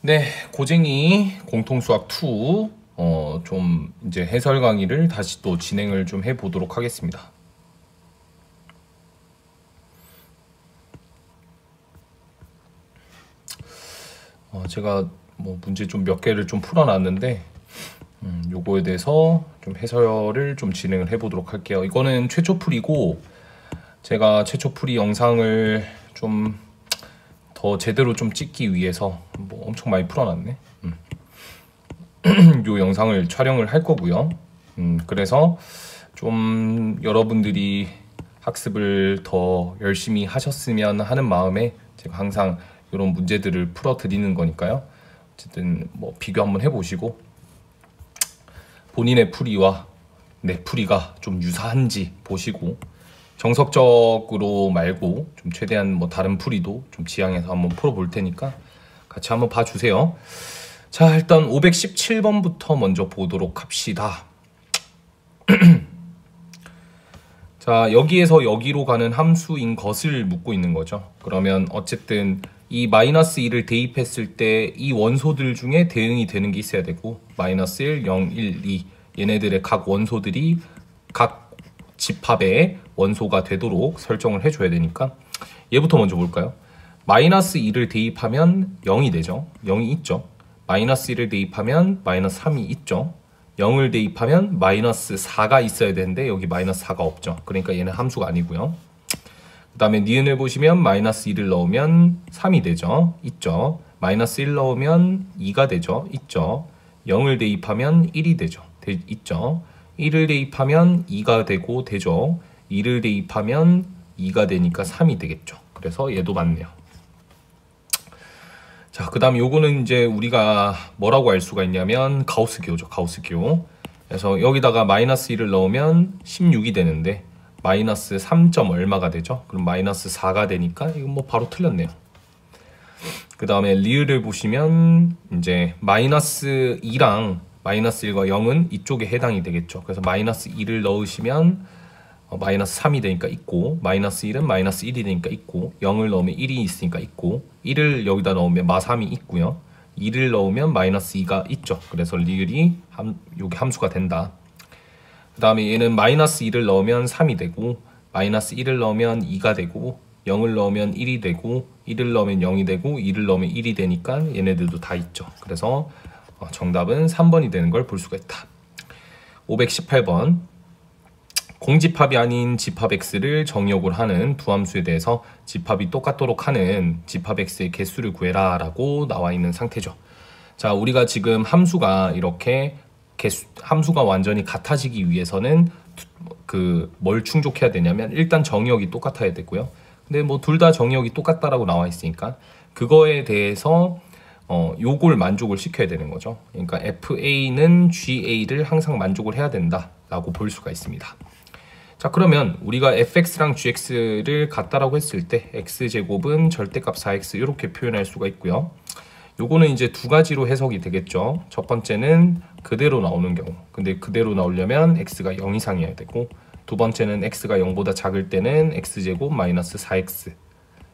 네, 고쟁이 공통수학 2 좀 이제 해설 강의를 다시 또 진행을 좀 해보도록 하겠습니다. 제가 뭐 문제 좀 몇 개를 좀 풀어놨는데 요거에 대해서 좀 해설을 좀 진행을 해보도록 할게요. 이거는 최초 풀이고 제가 최초 풀이 영상을 좀 더 제대로 좀 찍기 위해서 뭐 엄청 많이 풀어놨네. 요 영상을 촬영을 할 거고요. 그래서 좀 여러분들이 학습을 더 열심히 하셨으면 하는 마음에 제가 항상 이런 문제들을 풀어 드리는 거니까요. 어쨌든 뭐 비교 한번 해보시고 본인의 풀이와 내 풀이가 좀 유사한지 보시고 정석적으로 말고 좀 최대한 뭐 다른 풀이도 좀 지향해서 한번 풀어볼 테니까 같이 한번 봐주세요. 자, 일단 517번부터 먼저 보도록 합시다. 자, 여기에서 여기로 가는 함수인 것을 묻고 있는 거죠. 그러면 어쨌든 이 마이너스 1을 대입했을 때 이 원소들 중에 대응이 되는 게 있어야 되고 마이너스 1, 0, 1, 2 얘네들의 각 원소들이 각 집합의 원소가 되도록 설정을 해줘야 되니까 얘부터 먼저 볼까요? 마이너스 2를 대입하면 0이 되죠. 0이 있죠. 마이너스 1을 대입하면 마이너스 3이 있죠. 0을 대입하면 마이너스 4가 있어야 되는데 여기 마이너스 4가 없죠. 그러니까 얘는 함수가 아니고요. 그 다음에 니은을 보시면 마이너스 2를 넣으면 3이 되죠. 있죠. 마이너스 1 넣으면 2가 되죠. 있죠. 0을 대입하면 1이 되죠. 있죠. 1을 대입하면 2가 되고 되죠. 2를 대입하면 2가 되니까 3이 되겠죠. 그래서 얘도 맞네요. 자, 그 다음 요거는 이제 우리가 뭐라고 알 수가 있냐면 가우스기호죠. 가우스기호. 그래서 여기다가 마이너스 1을 넣으면 16이 되는데 마이너스 3. 얼마가 되죠? 그럼 마이너스 4가 되니까 이건 뭐 바로 틀렸네요. 그 다음에 리을을 보시면 이제 마이너스 2랑 마이너스 1과 0은 이쪽에 해당이 되겠죠. 그래서 마이너스 2를 넣으시면 마이너스 3이 되니까 있고 마이너스 1은 마이너스 1이 되니까 있고 0을 넣으면 1이 있으니까 있고 1을 여기다 넣으면 마3이 있고요. 2를 넣으면 마이너스 2가 있죠. 그래서 리을이 여기 함수가 된다. 그 다음에 얘는 마이너스 2를 넣으면 3이 되고 마이너스 1을 넣으면 2가 되고 0을 넣으면 1이 되고 1을 넣으면 0이 되고 2를 넣으면 1이 되니까 얘네들도 다 있죠. 그래서 정답은 3번이 되는 걸 볼 수가 있다. 518번 공집합이 아닌 집합 x를 정의역을 하는 두 함수에 대해서 집합이 똑같도록 하는 집합 x의 개수를 구해라 라고 나와 있는 상태죠. 자, 우리가 지금 함수가 이렇게 함수가 완전히 같아지기 위해서는 뭘 충족해야 되냐면 일단 정의역이 똑같아야 되고요. 근데 뭐 둘 다 정의역이 똑같다라고 나와 있으니까 그거에 대해서 요걸 만족을 시켜야 되는 거죠. 그러니까 FA는 GA를 항상 만족을 해야 된다라고 볼 수가 있습니다. 자, 그러면 우리가 fx랑 gx를 같다라고 했을 때 x제곱은 절대값 4x 이렇게 표현할 수가 있고요. 요거는 이제 두 가지로 해석이 되겠죠. 첫 번째는 그대로 나오는 경우. 근데 그대로 나오려면 x가 0 이상이어야 되고 두 번째는 x가 0보다 작을 때는 x제곱 마이너스 4x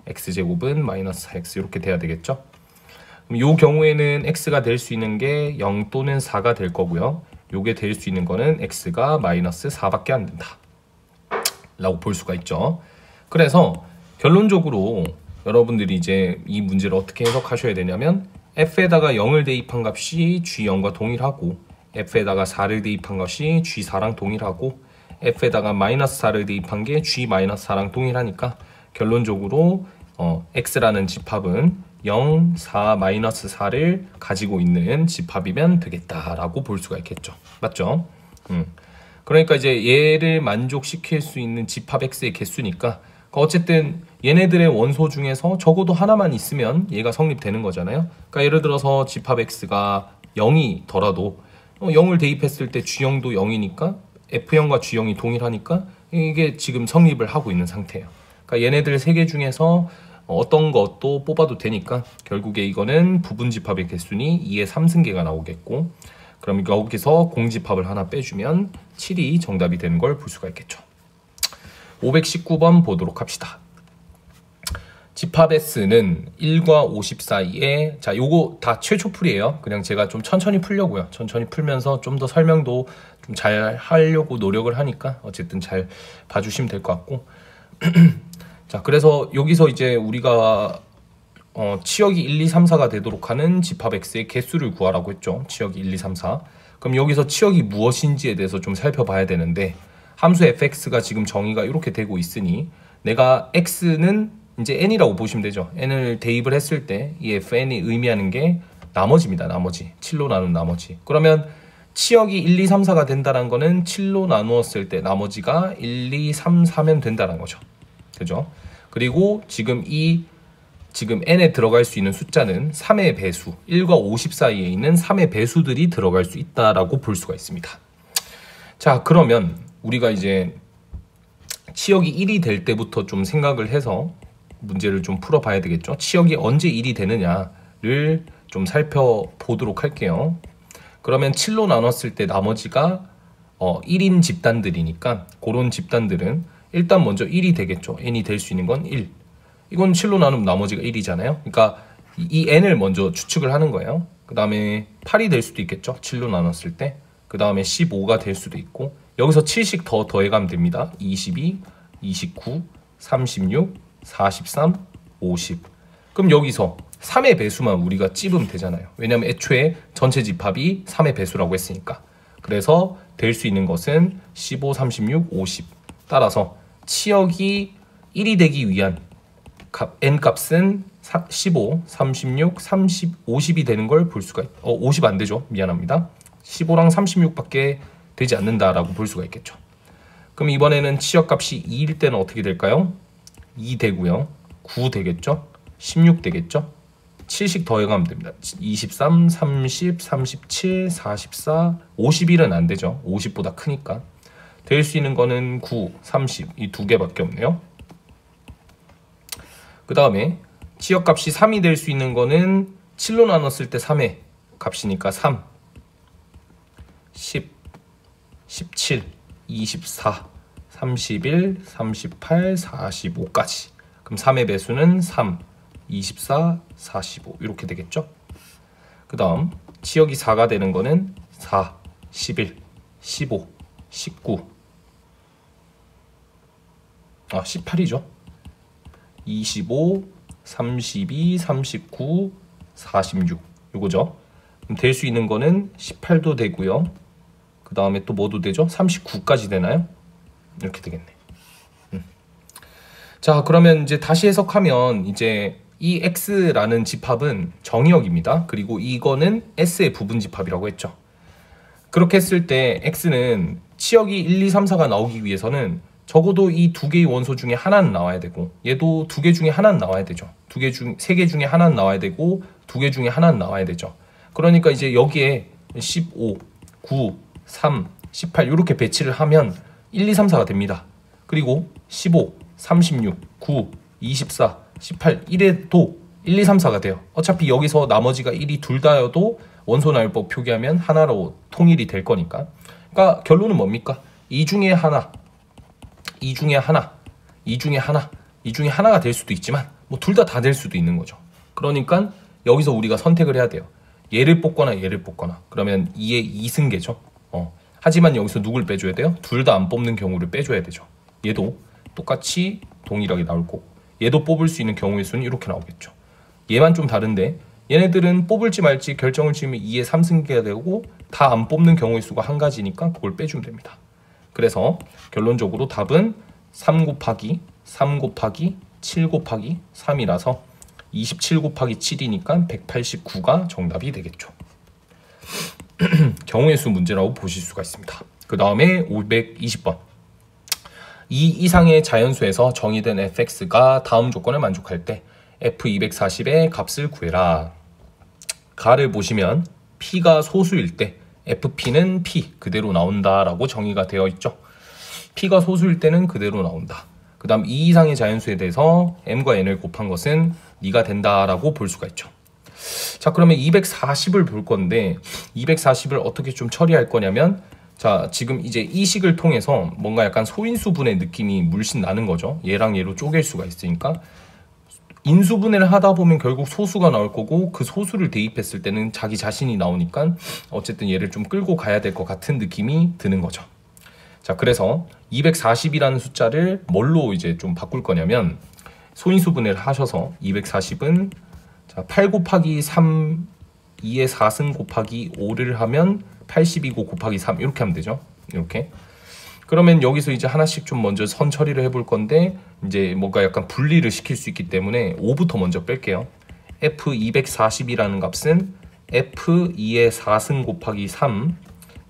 x제곱은 마이너스 4x 이렇게 돼야 되겠죠. 그럼 요 경우에는 x가 될 수 있는 게 0 또는 4가 될 거고요. 요게 될 수 있는 거는 x가 마이너스 4밖에 안 된다 라고 볼 수가 있죠. 그래서 결론적으로 여러분들이 이제 이 문제를 어떻게 해석하셔야 되냐면 f에다가 0을 대입한 값이 g0과 동일하고 f에다가 4를 대입한 것이 g4랑 동일하고 f에다가 마이너스 4를 대입한 게 g-4랑 동일하니까 결론적으로 x라는 집합은 0, 4, 마이너스 4를 가지고 있는 집합이면 되겠다라고 볼 수가 있겠죠. 맞죠? 그러니까 이제 얘를 만족시킬 수 있는 집합 x의 개수니까 어쨌든 얘네들의 원소 중에서 적어도 하나만 있으면 얘가 성립되는 거잖아요. 그러니까 예를 들어서 집합 x가 0이더라도 0을 대입했을 때 g0도 0이니까 f0과 g0이 동일하니까 이게 지금 성립을 하고 있는 상태예요. 그러니까 얘네들 세 개 중에서 어떤 것도 뽑아도 되니까 결국에 이거는 부분집합의 개수니 2의 3승계가 나오겠고 그럼 여기서 공집합을 하나 빼주면 7이 정답이 되는 걸 볼 수가 있겠죠. 519번 보도록 합시다. 집합 S는 1과 50 사이에, 자, 요거 다 최초 풀이에요. 그냥 제가 좀 천천히 풀려고요. 천천히 풀면서 좀 더 설명도 좀 잘 하려고 노력을 하니까 어쨌든 잘 봐주시면 될 것 같고. 자, 그래서 여기서 이제 우리가 치역이 1, 2, 3, 4가 되도록 하는 집합 X의 개수를 구하라고 했죠. 치역이 1, 2, 3, 4. 그럼 여기서 치역이 무엇인지에 대해서 좀 살펴봐야 되는데, 함수 fx가 지금 정의가 이렇게 되고 있으니 내가 x는 이제 n이라고 보시면 되죠. n을 대입을 했을 때 이 fn이 의미하는 게 나머지입니다. 나머지. 7로 나눈 나머지. 그러면 치역이 1, 2, 3, 4가 된다는 거는 7로 나누었을 때 나머지가 1, 2, 3, 4면 된다는 거죠. 그죠? 그리고 지금 n에 들어갈 수 있는 숫자는 3의 배수, 1과 50 사이에 있는 3의 배수들이 들어갈 수 있다라고 볼 수가 있습니다. 자, 그러면 우리가 이제 치역이 1이 될 때부터 좀 생각을 해서 문제를 좀 풀어봐야 되겠죠. 치역이 언제 1이 되느냐를 좀 살펴보도록 할게요. 그러면 7로 나눴을 때 나머지가 1인 집단들이니까 그런 집단들은 일단 먼저 1이 되겠죠. n이 될 수 있는 건 1. 이건 7로 나누면 나머지가 1이잖아요. 그러니까 이 n을 먼저 추측을 하는 거예요. 그 다음에 8이 될 수도 있겠죠. 7로 나눴을 때. 그 다음에 15가 될 수도 있고, 여기서 7씩 더 더해가면 됩니다. 22, 29, 36, 43, 50. 그럼 여기서 3의 배수만 우리가 찝으면 되잖아요. 왜냐면 애초에 전체 집합이 3의 배수라고 했으니까. 그래서 될 수 있는 것은 15, 36, 50. 따라서 치역이 1이 되기 위한 n 값은 15, 36, 30, 50이 되는 걸 볼 수가 50 안 되죠. 미안합니다. 15랑 36밖에 되지 않는다라고 볼 수가 있겠죠. 그럼 이번에는 치역값이 2일 때는 어떻게 될까요? 2 되고요. 9 되겠죠? 16 되겠죠? 7씩 더해가면 됩니다. 23, 30, 37, 44, 51은 안 되죠. 50보다 크니까. 될 수 있는 거는 9, 30 이 두 개밖에 없네요. 그 다음에 치역값이 3이 될 수 있는 거는 7로 나눴을 때 3의 값이니까 3, 10, 17, 24, 31, 38, 45까지. 그럼 3의 배수는 3, 24, 45 이렇게 되겠죠. 그 다음 치역이 4가 되는 거는 4, 11, 15, 19, 18이죠. 25, 32, 39, 46 요거죠. 그럼 될 수 있는 거는 18도 되고요. 그 다음에 또 뭐도 되죠? 39까지 되나요? 이렇게 되겠네. 자, 그러면 이제 다시 해석하면 이제 이 X라는 집합은 정의역입니다. 그리고 이거는 S의 부분 집합이라고 했죠. 그렇게 했을 때 X는 치역이 1, 2, 3, 4가 나오기 위해서는 적어도 이 두 개의 원소 중에 하나는 나와야 되고, 얘도 두 개 중에 하나는 나와야 되죠. 세 개 중에 하나는 나와야 되고, 두 개 중에 하나는 나와야 되죠. 그러니까 이제 여기에 15, 9, 3, 18 이렇게 배치를 하면 1, 2, 3, 4가 됩니다. 그리고 15, 36, 9, 24, 18 1에도 1, 2, 3, 4가 돼요. 어차피 여기서 나머지가 1이 둘 다여도 원소나열법 표기하면 하나로 통일이 될 거니까. 그러니까 결론은 뭡니까? 이 중에 하나, 이 중에 하나, 이 중에 하나, 이 중에 하나가 될 수도 있지만 뭐 둘 다 될 수도 있는 거죠. 그러니까 여기서 우리가 선택을 해야 돼요. 얘를 뽑거나 얘를 뽑거나. 그러면 2의 2승계죠. 하지만 여기서 누굴 빼줘야 돼요? 둘 다 안 뽑는 경우를 빼줘야 되죠. 얘도 똑같이 동일하게 나올 거고, 얘도 뽑을 수 있는 경우의 수는 이렇게 나오겠죠. 얘만 좀 다른데 얘네들은 뽑을지 말지 결정을 지으면 2의 3승계가 되고, 다 안 뽑는 경우의 수가 한 가지니까 그걸 빼주면 됩니다. 그래서 결론적으로 답은 3 곱하기 3 곱하기 7 곱하기 3이라서 27 곱하기 7이니까 189가 정답이 되겠죠. 경우의 수 문제라고 보실 수가 있습니다. 그 다음에 520번. 이 이상의 자연수에서 정의된 fx가 다음 조건을 만족할 때 f240의 값을 구해라. 가를 보시면 p가 소수일 때 fp는 p 그대로 나온다라고 정의가 되어 있죠. p가 소수일 때는 그대로 나온다. 그 다음 이 이상의 자연수에 대해서 m과 n을 곱한 것은 네가 된다라고 볼 수가 있죠. 자, 그러면 240을 볼 건데 240을 어떻게 좀 처리할 거냐면, 자, 지금 이제 이 식을 통해서 뭔가 약간 소인수분의 느낌이 물씬 나는 거죠. 얘랑 얘로 쪼갤 수가 있으니까 인수분해를 하다 보면 결국 소수가 나올 거고 그 소수를 대입했을 때는 자기 자신이 나오니까 어쨌든 얘를 좀 끌고 가야 될 것 같은 느낌이 드는 거죠. 자, 그래서 240이라는 숫자를 뭘로 이제 좀 바꿀 거냐면 소인수분해를 하셔서 240은 자, 8 곱하기 3 2의 4승 곱하기 5를 하면 82고 곱하기 3 이렇게 하면 되죠. 이렇게. 그러면 여기서 이제 하나씩 좀 먼저 선 처리를 해볼 건데 이제 뭔가 약간 분리를 시킬 수 있기 때문에 5부터 먼저 뺄게요. F240이라는 값은 F2의 4승 곱하기 3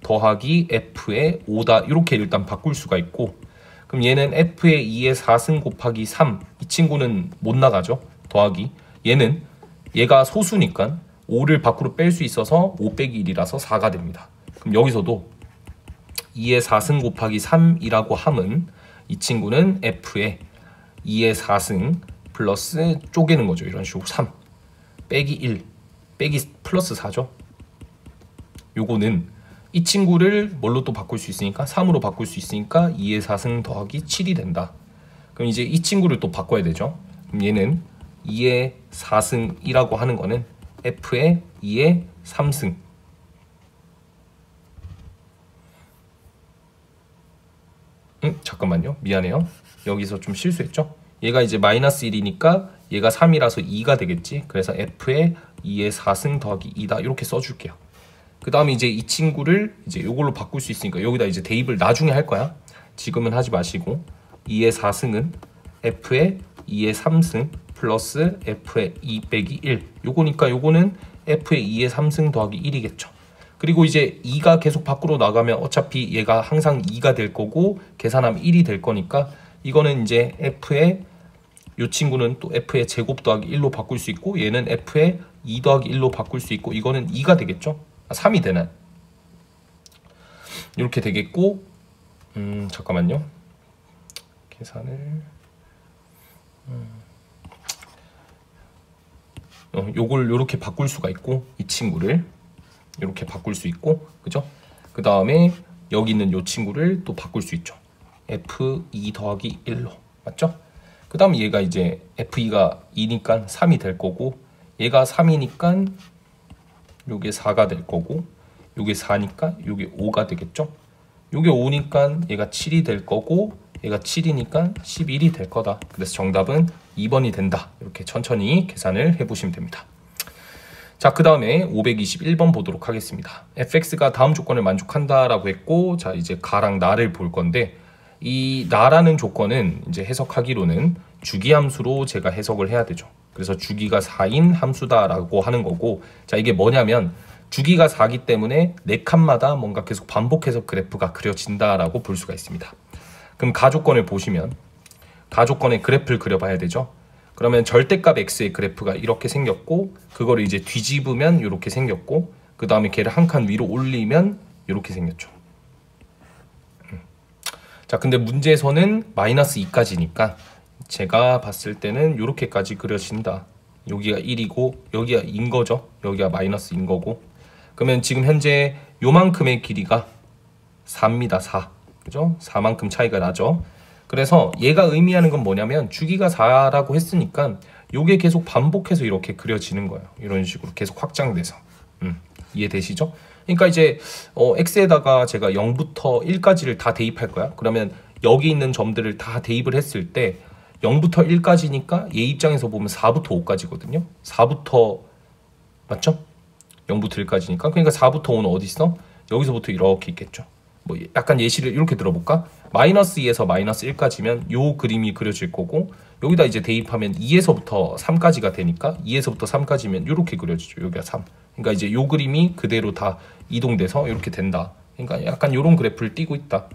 더하기 F의 5다 이렇게 일단 바꿀 수가 있고, 그럼 얘는 F의 2의 4승 곱하기 3 이 친구는 못 나가죠. 더하기 얘가 소수니까 5를 밖으로 뺄 수 있어서 5 빼기 1이라서 4가 됩니다. 그럼 여기서도 2의 4승 곱하기 3이라고 함은 이 친구는 F의 2의 4승 플러스 쪼개는 거죠. 이런 식으로 3 빼기 1 빼기 플러스 4죠. 요거는 이 친구를 뭘로 또 바꿀 수 있으니까 3으로 바꿀 수 있으니까 2의 4승 더하기 7이 된다. 그럼 이제 이 친구를 또 바꿔야 되죠. 그럼 얘는 2의 4승이라고 하는 거는 F의 2의 3승 잠깐만요. 미안해요. 여기서 좀 실수했죠? 얘가 이제 마이너스 1이니까 얘가 3이라서 2가 되겠지. 그래서 F의 2의 4승 더하기 2다. 이렇게 써줄게요. 그 다음에 이제 이 친구를 이제 이걸로 바꿀 수 있으니까 여기다 이제 대입을 나중에 할 거야. 지금은 하지 마시고 2의 4승은 F의 2의 3승 플러스 F의 2 빼기 1 요거니까 요거는 F의 2의 3승 더하기 1이겠죠. 그리고 이제 2가 계속 밖으로 나가면 어차피 얘가 항상 2가 될 거고 계산하면 1이 될 거니까 이거는 이제 F의 요 친구는 또 F의 제곱 더하기 1로 바꿀 수 있고 얘는 F의 2 더하기 1로 바꿀 수 있고 이거는 2가 되겠죠. 3이 되네. 이렇게 되겠고 잠깐만요. 계산을 요걸 요렇게 바꿀 수가 있고 이 친구를 이렇게 바꿀 수 있고 그죠? 그 다음에 여기 있는 요 친구를 또 바꿀 수 있죠. F2 더하기 1로 맞죠? 그 다음에 얘가 이제 F2가 2니까 3이 될 거고 얘가 3이니까 요게 4가 될 거고 요게 4니까 요게 5가 되겠죠? 요게 5니까 얘가 7이 될 거고 얘가 7이니까 11이 될 거다. 그래서 정답은 2번이 된다. 이렇게 천천히 계산을 해보시면 됩니다. 자, 그 다음에 521번 보도록 하겠습니다. fx가 다음 조건을 만족한다라고 했고, 자 이제 가랑 나를 볼 건데 이 나라는 조건은 이제 해석하기로는 주기함수로 제가 해석을 해야 되죠. 그래서 주기가 4인 함수다라고 하는 거고, 자 이게 뭐냐면 주기가 4기 때문에 4칸마다 뭔가 계속 반복해서 그래프가 그려진다라고 볼 수가 있습니다. 그럼 가조건을 보시면 가조건의 그래프를 그려봐야 되죠. 그러면 절대값 x의 그래프가 이렇게 생겼고 그거를 이제 뒤집으면 이렇게 생겼고 그 다음에 걔를 한 칸 위로 올리면 이렇게 생겼죠. 자, 근데 문제에서는 마이너스 2까지니까 제가 봤을 때는 이렇게까지 그려진다. 여기가 1이고 여기가 2인 거죠. 여기가 마이너스 2인 거고. 그러면 지금 현재 요만큼의 길이가 4입니다. 4. 그죠? 4만큼 차이가 나죠. 그래서 얘가 의미하는 건 뭐냐면 주기가 4라고 했으니까 요게 계속 반복해서 이렇게 그려지는 거예요. 이런 식으로 계속 확장돼서. 이해되시죠? 그러니까 이제 x에다가 제가 0부터 1까지를 다 대입할 거야. 그러면 여기 있는 점들을 다 대입을 했을 때 0부터 1까지니까 얘 입장에서 보면 4부터 5까지거든요. 4부터 맞죠? 0부터 1까지니까. 그러니까 4부터 5는 어디 있어? 여기서부터 이렇게 있겠죠. 뭐 약간 예시를 이렇게 들어볼까? 마이너스 2에서 마이너스 1까지면 요 그림이 그려질 거고 여기다 이제 대입하면 2에서부터 3까지가 되니까 2에서부터 3까지면 이렇게 그려지죠. 여기가 3. 그러니까 이제 요 그림이 그대로 다 이동돼서 이렇게 된다. 그러니까 약간 요런 그래프를 띄고 있다.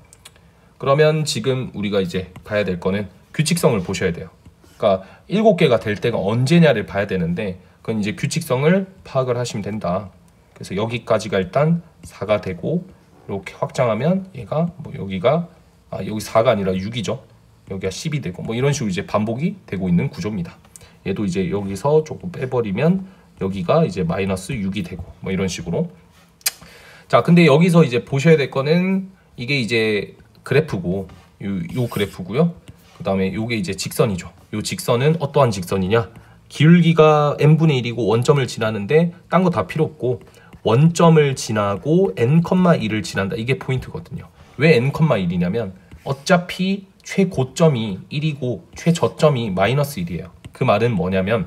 그러면 지금 우리가 이제 봐야 될 거는 규칙성을 보셔야 돼요. 그러니까 7개가 될 때가 언제냐를 봐야 되는데 그건 이제 규칙성을 파악을 하시면 된다. 그래서 여기까지가 일단 4가 되고 이렇게 확장하면 얘가 뭐 여기가 여기 4가 아니라 6이죠. 여기가 10이 되고 뭐 이런 식으로 이제 반복이 되고 있는 구조입니다. 얘도 이제 여기서 조금 빼버리면 여기가 이제 마이너스 6이 되고 뭐 이런 식으로. 자, 근데 여기서 이제 보셔야 될 거는 이게 이제 그래프고 요 그래프고요. 그 다음에 요게 이제 직선이죠. 요 직선은 어떠한 직선이냐? 기울기가 n분의 1이고 원점을 지나는데 딴 거 다 필요 없고 원점을 지나고 n,1을 지난다. 이게 포인트거든요. 왜 n,1이냐면 어차피 최고점이 1이고 최저점이 마이너스 1이에요. 그 말은 뭐냐면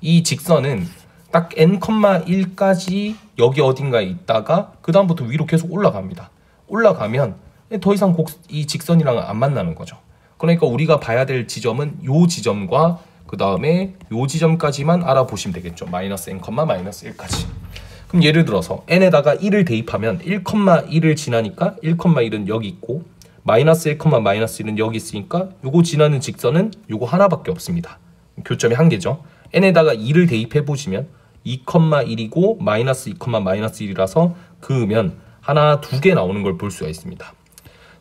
이 직선은 딱 n,1까지 여기 어딘가에 있다가 그 다음부터 위로 계속 올라갑니다. 올라가면 더 이상 이 직선이랑 안 만나는 거죠. 그러니까 우리가 봐야 될 지점은 요 지점과 그 다음에 요 지점까지만 알아보시면 되겠죠. 마이너스 n, 마이너스 1까지. 그럼 예를 들어서 n에다가 1을 대입하면 1,1을 지나니까 1,1은 여기 있고 마이너스 1, 마이너스 1은 여기 있으니까 요거 지나는 직선은 요거 하나밖에 없습니다. 교점이 한 개죠. n에다가 2를 대입해 보시면 2,1이고 마이너스 2, 마이너스 1이라서 그으면 하나, 두 개 나오는 걸 볼 수가 있습니다.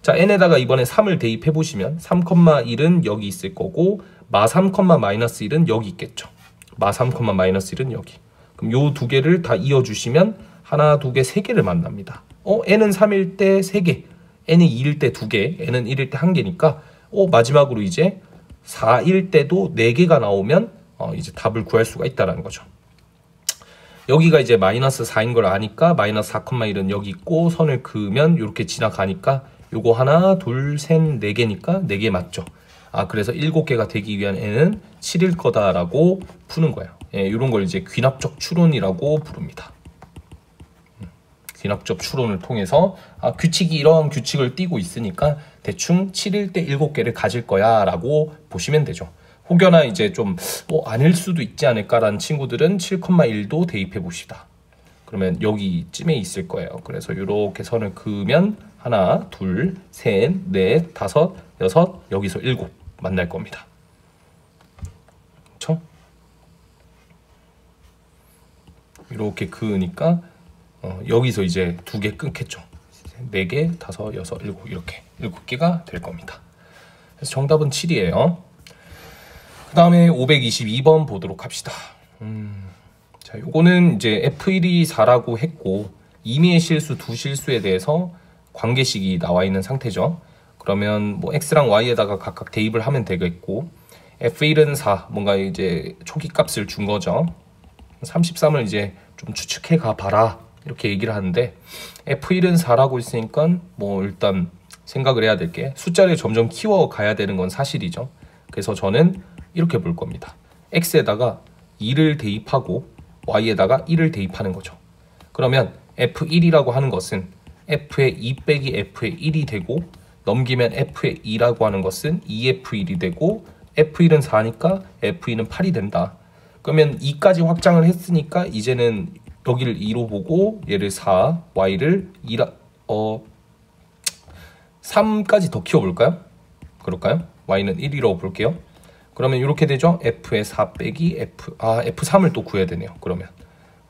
자, n에다가 이번에 3을 대입해 보시면 3,1은 여기 있을 거고 마 3, 마이너스 1은 여기 있겠죠. 마 3, 마이너스 1은 여기. 그럼 요 두 개를 다 이어주시면 하나, 두 개, 세 개를 만납니다. n은 3일 때 3개, n은 2일 때 2개, n은 1일 때 1개니까 마지막으로 이제 4일 때도 4개가 나오면 이제 답을 구할 수가 있다는 거죠. 여기가 이제 마이너스 4인 걸 아니까 마이너스 4,1은 여기 있고 선을 그으면 이렇게 지나가니까 요거 하나, 둘, 셋, 4개니까 4개 맞죠. 그래서 7개가 되기 위한 n은 7일 거다라고 푸는 거예요. 이런 걸 이제 귀납적 추론이라고 부릅니다. 귀납적 추론을 통해서 규칙이 이런 규칙을 띠고 있으니까 대충 7일 때 7개를 가질 거야 라고 보시면 되죠. 혹여나 이제 좀 아닐 수도 있지 않을까라는 친구들은 7,1도 대입해 봅시다. 그러면 여기쯤에 있을 거예요. 그래서 이렇게 선을 그으면 하나, 둘, 셋, 넷, 다섯, 여섯, 여기서 7 만날 겁니다. 그렇죠? 이렇게 그으니까 여기서 이제 2개 끊겠죠. 4개, 5, 6, 7 이렇게 7개가 될 겁니다. 그래서 정답은 7이에요. 그 다음에 522번 보도록 합시다. 자, 요거는 이제 F1이 4라고 했고 임의의 실수 두 실수에 대해서 관계식이 나와 있는 상태죠. 그러면 뭐 x랑 y에다가 각각 대입을 하면 되겠고 F1은 4 뭔가 이제 초기 값을 준 거죠. 33을 이제 좀 추측해 가 봐라 이렇게 얘기를 하는데 F1은 4라고 있으니까 뭐 일단 생각을 해야 될 게 숫자를 점점 키워 가야 되는 건 사실이죠. 그래서 저는 이렇게 볼 겁니다. x에다가 2를 대입하고 y에다가 1을 대입하는 거죠. 그러면 F1이라고 하는 것은 F의 2 빼기 F의 1이 되고 넘기면 F의 2라고 하는 것은 2F1이 되고 F1은 4니까 F2는 8이 된다. 그러면 2까지 확장을 했으니까 이제는 여기를 2로 보고 얘를 4, y를 3까지 더 키워볼까요? 그럴까요? y는 1이라고 볼게요. 그러면 이렇게 되죠. F의 4 빼기 F, F3을 또 구해야 되네요. 그러면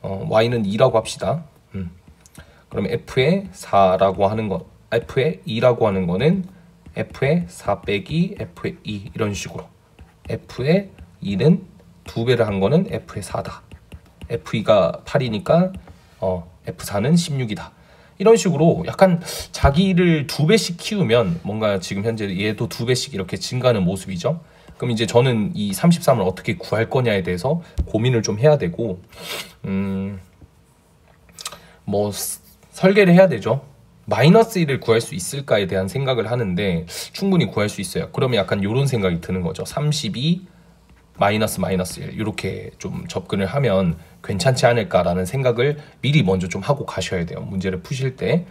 y는 2라고 합시다. 그러면 F의 4라고 하는 거, F의 2라고 하는 거는 F의 4 빼기 F의 2 이런 식으로 F의 2는 2배를 한 거는 F의 4다. F2가 8이니까 F4는 16이다. 이런 식으로 약간 자기를 2배씩 키우면 뭔가 지금 현재 얘도 2배씩 이렇게 증가하는 모습이죠. 그럼 이제 저는 이 33을 어떻게 구할 거냐에 대해서 고민을 좀 해야 되고 뭐 설계를 해야 되죠. 마이너스 1을 구할 수 있을까에 대한 생각을 하는데 충분히 구할 수 있어요. 그러면 약간 이런 생각이 드는 거죠. 32 마이너스 1 이렇게 좀 접근을 하면 괜찮지 않을까라는 생각을 미리 먼저 좀 하고 가셔야 돼요. 문제를 푸실 때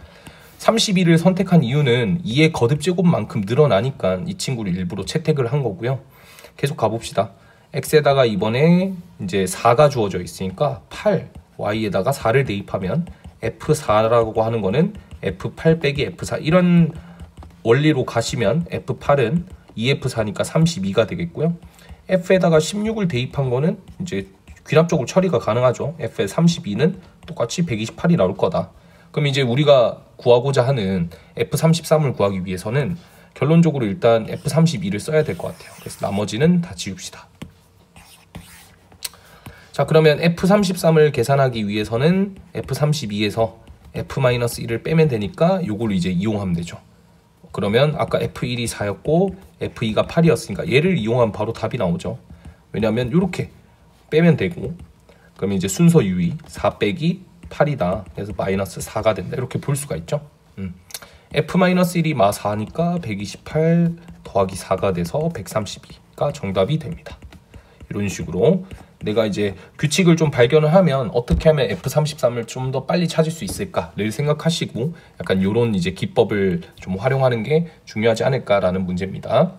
32를 선택한 이유는 2의 거듭 제곱만큼 늘어나니까 이 친구를 일부러 채택을 한 거고요. 계속 가봅시다. x에다가 이번에 이제 4가 주어져 있으니까 8, y에다가 4를 대입하면 F4라고 하는 거는 F8 빼기 F4 이런 원리로 가시면 F8은 2F4니까 32가 되겠고요. F에다가 16을 대입한 거는 이제 귀납적으로 처리가 가능하죠. F의 32는 똑같이 128이 나올 거다. 그럼 이제 우리가 구하고자 하는 F33을 구하기 위해서는 결론적으로 일단 F32를 써야 될 것 같아요. 그래서 나머지는 다 지웁시다. 자, 그러면 F33을 계산하기 위해서는 F32에서 F-1을 빼면 되니까 요걸 이제 이용하면 되죠. 그러면 아까 F1이 4였고 F2가 8이었으니까 얘를 이용하면 바로 답이 나오죠. 왜냐하면 이렇게 빼면 되고, 그러면 이제 순서 유의 4 빼기 8이다. 그래서 마이너스 4가 된다. 이렇게 볼 수가 있죠. F-1이 마 4니까 128 더하기 4가 돼서 132가 정답이 됩니다. 이런 식으로 내가 이제 규칙을 좀 발견을 하면 어떻게 하면 F33을 좀 더 빨리 찾을 수 있을까를 생각하시고 약간 이런 이제 기법을 좀 활용하는 게 중요하지 않을까라는 문제입니다.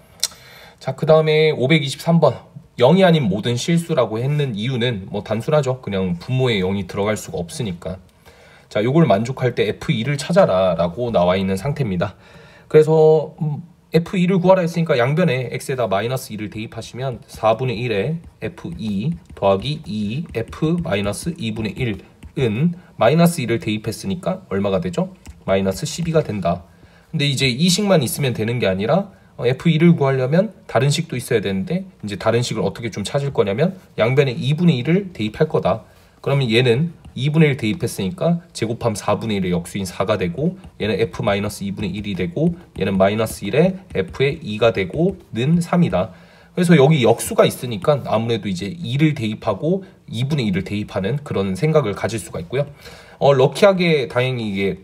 자, 그 다음에 523번 0이 아닌 모든 실수라고 했는 이유는 뭐 단순하죠. 그냥 분모에 0이 들어갈 수가 없으니까. 자, 요걸 만족할 때 F2를 찾아라 라고 나와 있는 상태입니다. 그래서 F2를 구하라 했으니까 양변에 x에다 마이너스 2를 대입하시면 4분의 1에 F2 더하기 2 F 마이너스 2분의 1은 마이너스 2를 대입했으니까 얼마가 되죠? 마이너스 12가 된다. 근데 이제 이 식만 있으면 되는 게 아니라 F2를 구하려면 다른 식도 있어야 되는데 이제 다른 식을 어떻게 좀 찾을 거냐면 양변에 2분의 1을 대입할 거다. 그러면 얘는 2분의 1 대입했으니까 제곱하면 4분의 1의 역수인 4가 되고 얘는 F-2분의 1이 되고 얘는 마이너스 1에 F의 2가 되고 는 3이다. 그래서 여기 역수가 있으니까 아무래도 이제 2를 대입하고 2분의 1을 대입하는 그런 생각을 가질 수가 있고요. 럭키하게 다행히 이게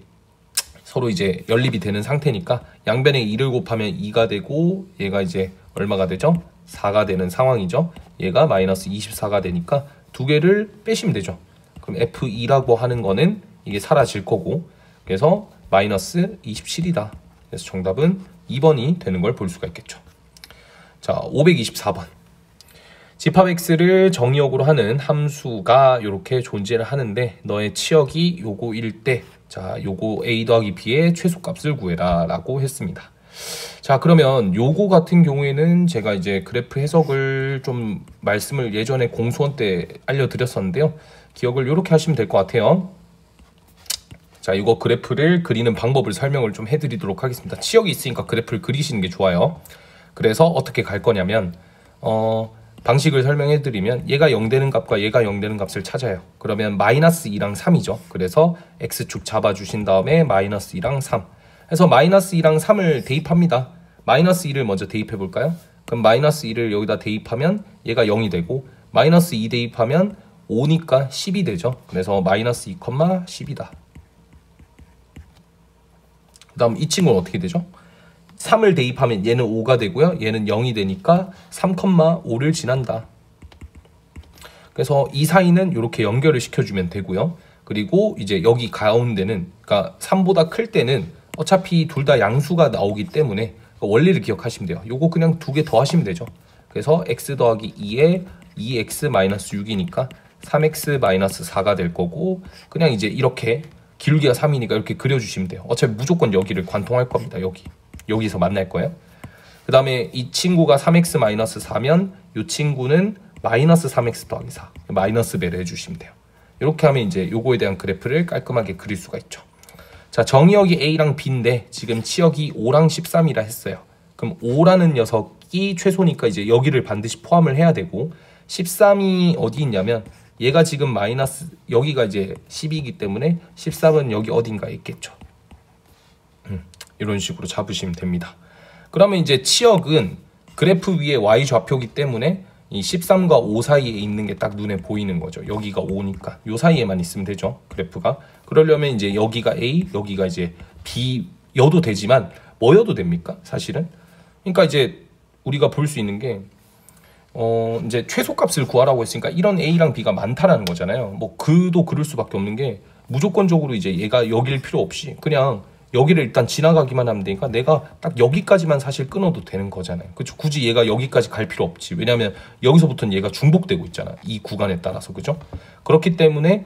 서로 이제 연립이 되는 상태니까 양변에 2를 곱하면 2가 되고 얘가 이제 얼마가 되죠? 4가 되는 상황이죠. 얘가 마이너스 24가 되니까 두 개를 빼시면 되죠. 그럼 F2라고 하는 거는 이게 사라질 거고 그래서 마이너스 27이다. 그래서 정답은 2번이 되는 걸 볼 수가 있겠죠. 자, 524번 집합 x를 정의역으로 하는 함수가 이렇게 존재를 하는데 너의 치역이 요거일 때 자, 요거 a 더하기 b의 최소값을 구해라 라고 했습니다. 자, 그러면 요거 같은 경우에는 제가 이제 그래프 해석을 좀 말씀을 예전에 공수원 때 알려드렸었는데요. 기억을 이렇게 하시면 될 것 같아요. 자, 이거 그래프를 그리는 방법을 설명을 좀 해드리도록 하겠습니다. 치역이 있으니까 그래프를 그리시는 게 좋아요. 그래서 어떻게 갈 거냐면 방식을 설명해드리면 얘가 0 되는 값과 얘가 0 되는 값을 찾아요. 그러면 마이너스 2랑 3이죠. 그래서 x축 잡아주신 다음에 마이너스 2랑 3 해서 마이너스 2랑 3을 대입합니다. 마이너스 2를 먼저 대입해 볼까요? 그럼 마이너스 2를 여기다 대입하면 얘가 0이 되고 마이너스 2 대입하면 5니까 10이 되죠. 그래서 마이너스 2, 10이다. 그 다음 이 친구는 어떻게 되죠? 3을 대입하면 얘는 5가 되고요. 얘는 0이 되니까 3,5를 지난다. 그래서 이 사이는 이렇게 연결을 시켜주면 되고요. 그리고 이제 여기 가운데는 그러니까 3보다 클 때는 어차피 둘 다 양수가 나오기 때문에 원리를 기억하시면 돼요. 요거 그냥 두 개 더 하시면 되죠. 그래서 x 더하기 2에 2x-6이니까 3x-4가 될 거고 그냥 이제 이렇게 기울기가 3이니까 이렇게 그려주시면 돼요. 어차피 무조건 여기를 관통할 겁니다. 여기서 만날 거예요. 그 다음에 이 친구가 3x-4면 이 친구는 마이너스 3x 더하기 4 마이너스 배를 해주시면 돼요. 이렇게 하면 이제 요거에 대한 그래프를 깔끔하게 그릴 수가 있죠. 자, 정의역이 a랑 b인데 지금 치역이 5랑 13이라 했어요. 그럼 5라는 녀석이 최소니까 이제 여기를 반드시 포함을 해야 되고 13이 어디 있냐면 얘가 지금 마이너스 여기가 이제 10이기 때문에 13은 여기 어딘가에 있겠죠. 이런 식으로 잡으시면 됩니다. 그러면 이제 치역은 그래프 위에 y좌표기 때문에 이 13과 5 사이에 있는 게 딱 눈에 보이는 거죠. 여기가 5니까 요 사이에만 있으면 되죠. 그래프가. 그러려면 이제 여기가 A, 여기가 이제 B여도 되지만 뭐여도 됩니까? 사실은. 그러니까 이제 우리가 볼 수 있는 게 이제 최소값을 구하라고 했으니까 이런 A랑 B가 많다라는 거잖아요. 뭐 그도 그럴 수밖에 없는 게 무조건적으로 이제 얘가 여길 필요 없이 그냥 여기를 일단 지나가기만 하면 되니까 내가 딱 여기까지만 사실 끊어도 되는 거잖아요. 그렇죠? 굳이 얘가 여기까지 갈 필요 없지. 왜냐하면 여기서부터는 얘가 중복되고 있잖아. 이 구간에 따라서. 그죠? 그렇기 때문에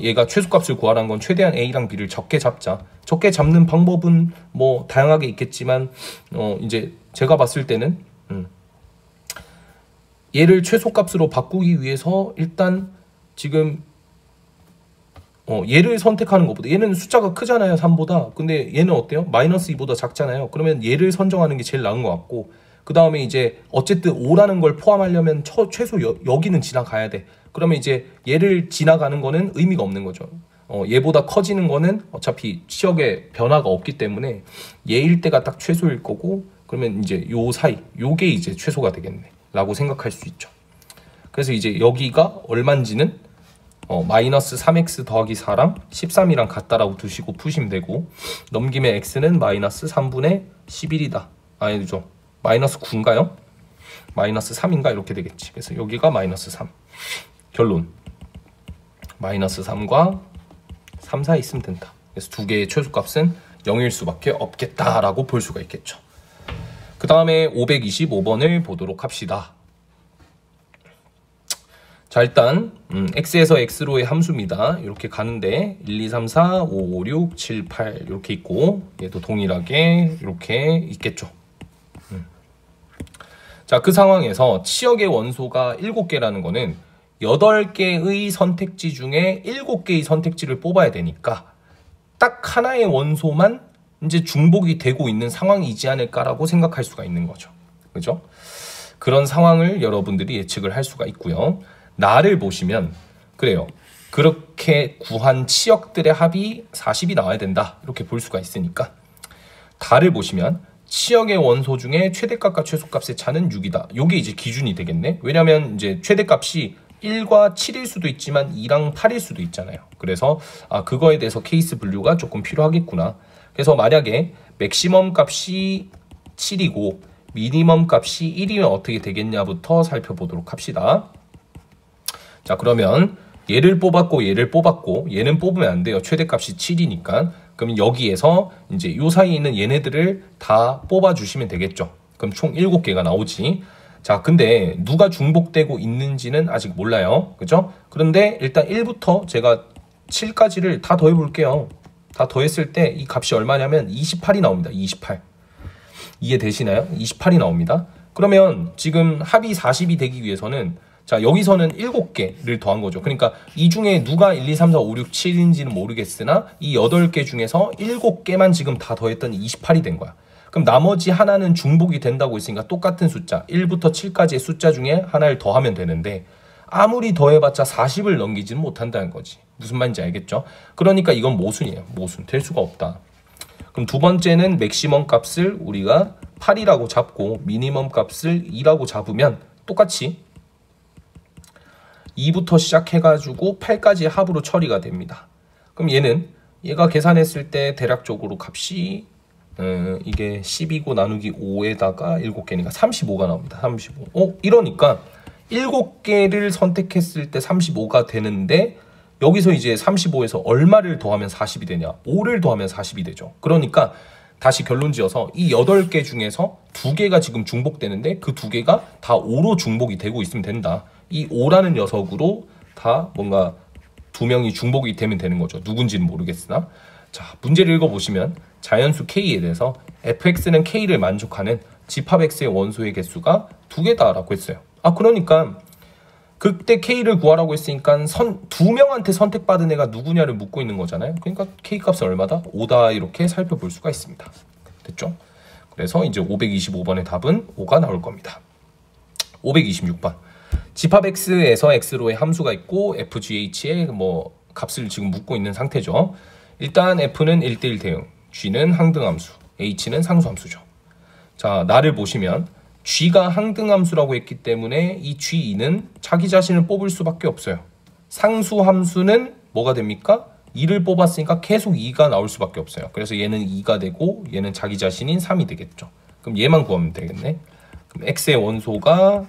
얘가 최소값을 구하라는 건 최대한 A랑 B를 적게 잡자. 적게 잡는 방법은 뭐 다양하게 있겠지만 이제 제가 봤을 때는 얘를 최소값으로 바꾸기 위해서 일단 지금 얘를 선택하는 것보다 얘는 숫자가 크잖아요. 3보다. 근데 얘는 어때요? 마이너스 2보다 작잖아요. 그러면 얘를 선정하는 게 제일 나은 것 같고 그 다음에 이제 어쨌든 5라는 걸 포함하려면 최소 여기는 지나가야 돼. 그러면 이제 얘를 지나가는 거는 의미가 없는 거죠. 얘보다 커지는 거는 어차피 치역에 변화가 없기 때문에 얘일 때가 딱 최소일 거고 그러면 이제 요 사이 요게 이제 최소가 되겠네 라고 생각할 수 있죠. 그래서 이제 여기가 얼마인지는 마이너스 3x 더하기 4랑 13이랑 같다라고 두시고 푸시면 되고, 넘기면 x는 마이너스 3분의 11이다. 아니죠. 마이너스 9인가요? 마이너스 3인가? 이렇게 되겠지. 그래서 여기가 마이너스 3. 결론. 마이너스 3과 3 사이 있으면 된다. 그래서 두 개의 최소값은 0일 수밖에 없겠다라고 볼 수가 있겠죠. 그 다음에 525번을 보도록 합시다. 자, 일단 x에서 x로의 함수입니다. 이렇게 가는데 1, 2, 3, 4, 5, 5, 6, 7, 8 이렇게 있고, 얘도 동일하게 이렇게 있겠죠. 자, 그 상황에서 치역의 원소가 7개라는 거는 8개의 선택지 중에 7개의 선택지를 뽑아야 되니까 딱 하나의 원소만 이제 중복이 되고 있는 상황이지 않을까라고 생각할 수가 있는 거죠. 그죠? 그런 상황을 여러분들이 예측을 할 수가 있고요. 나를 보시면 그래요. 그렇게 구한 치역들의 합이 40이 나와야 된다. 이렇게 볼 수가 있으니까 다를 보시면 치역의 원소 중에 최대값과 최소값의 차는 6이다. 요게 이제 기준이 되겠네. 왜냐면 이제 최대값이 1과 7일 수도 있지만 2랑 8일 수도 있잖아요. 그래서 그거에 대해서 케이스 분류가 조금 필요하겠구나. 그래서 만약에 맥시멈 값이 7이고 미니멈 값이 1이면 어떻게 되겠냐부터 살펴보도록 합시다. 자, 그러면 얘를 뽑았고 얘를 뽑았고, 얘는 뽑으면 안 돼요. 최대값이 7이니까. 그럼 여기에서 이제 요 사이에 있는 얘네들을 다 뽑아주시면 되겠죠. 그럼 총 7개가 나오지. 자, 근데 누가 중복되고 있는지는 아직 몰라요. 그죠? 그런데 일단 1부터 제가 7까지를 다 더해 볼게요. 다 더했을 때 이 값이 얼마냐면 28이 나옵니다. 28. 이해되시나요? 28이 나옵니다. 그러면 지금 합이 40이 되기 위해서는, 자, 여기서는 7개를 더한 거죠. 그러니까 이 중에 누가 1, 2, 3, 4, 5, 6, 7인지는 모르겠으나 이 8개 중에서 7개만 지금 다 더했더니 28이 된 거야. 그럼 나머지 하나는 중복이 된다고 했으니까 똑같은 숫자 1부터 7까지의 숫자 중에 하나를 더하면 되는데, 아무리 더해봤자 40을 넘기지는 못한다는 거지. 무슨 말인지 알겠죠? 그러니까 이건 모순이에요. 모순. 될 수가 없다. 그럼 두 번째는 맥시멈 값을 우리가 8이라고 잡고 미니멈 값을 2라고 잡으면 똑같이 2부터 시작해가지고 8까지의 합으로 처리가 됩니다. 그럼 얘가 계산했을 때 대략적으로 값이 이게 12고 나누기 5에다가 7개니까 35가 나옵니다. 35. 이러니까 7개를 선택했을 때 35가 되는데, 여기서 이제 35에서 얼마를 더하면 40이 되냐? 5를 더하면 40이 되죠. 그러니까 다시 결론 지어서 이 8개 중에서 2개가 지금 중복되는데 그 2개가 다 5로 중복이 되고 있으면 된다. 이 5라는 녀석으로 다 뭔가 2명이 중복이 되면 되는 거죠. 누군지는 모르겠으나. 자, 문제를 읽어보시면 자연수 K에 대해서 fx는 K를 만족하는 집합 x의 원소의 개수가 2개다라고 했어요. 그러니까 그때 K를 구하라고 했으니까 2명한테 선택받은 애가 누구냐를 묻고 있는 거잖아요. 그러니까 K 값은 얼마다? 5다. 이렇게 살펴볼 수가 있습니다. 됐죠? 그래서 이제 525번의 답은 5가 나올 겁니다. 526번. 집합 x에서 x로의 함수가 있고 fgh의 뭐 값을 지금 묻고 있는 상태죠. 일단 f는 1대1 대응, g는 항등함수, h는 상수함수죠. 자, 나를 보시면 g가 항등함수라고 했기 때문에 이 g는 자기 자신을 뽑을 수밖에 없어요. 상수함수는 뭐가 됩니까? 2를 뽑았으니까 계속 2가 나올 수밖에 없어요. 그래서 얘는 2가 되고 얘는 자기 자신인 3이 되겠죠. 그럼 얘만 구하면 되겠네. 그럼 x의 원소가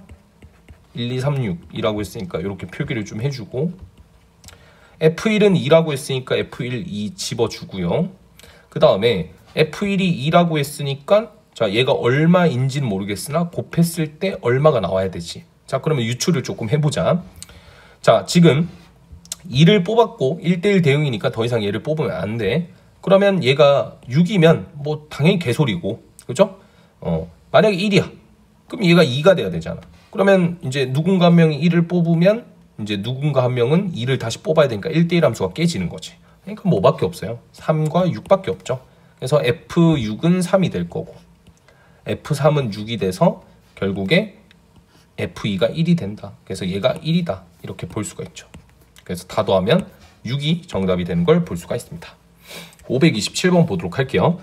1, 2, 3, 6이라고 했으니까 이렇게 표기를 좀 해주고, F1은 2라고 했으니까 F1, 2 집어주고요. 그 다음에 F1이 2라고 했으니까, 자, 얘가 얼마인지는 모르겠으나 곱했을 때 얼마가 나와야 되지. 자, 그러면 유추를 조금 해보자. 자, 지금 2를 뽑았고 1대1 대응이니까 더 이상 얘를 뽑으면 안 돼. 그러면 얘가 6이면 뭐 당연히 개소리고, 그죠? 만약에 1이야. 그럼 얘가 2가 돼야 되잖아. 그러면 이제 누군가 한 명이 1을 뽑으면 이제 누군가 한 명은 2를 다시 뽑아야 되니까 1대1 함수가 깨지는 거지. 그러니까 뭐밖에 없어요. 3과 6밖에 없죠. 그래서 F6은 3이 될 거고 F3은 6이 돼서 결국에 F2가 1이 된다. 그래서 얘가 1이다. 이렇게 볼 수가 있죠. 그래서 다 더하면 6이 정답이 되는 걸 볼 수가 있습니다. 527번 보도록 할게요.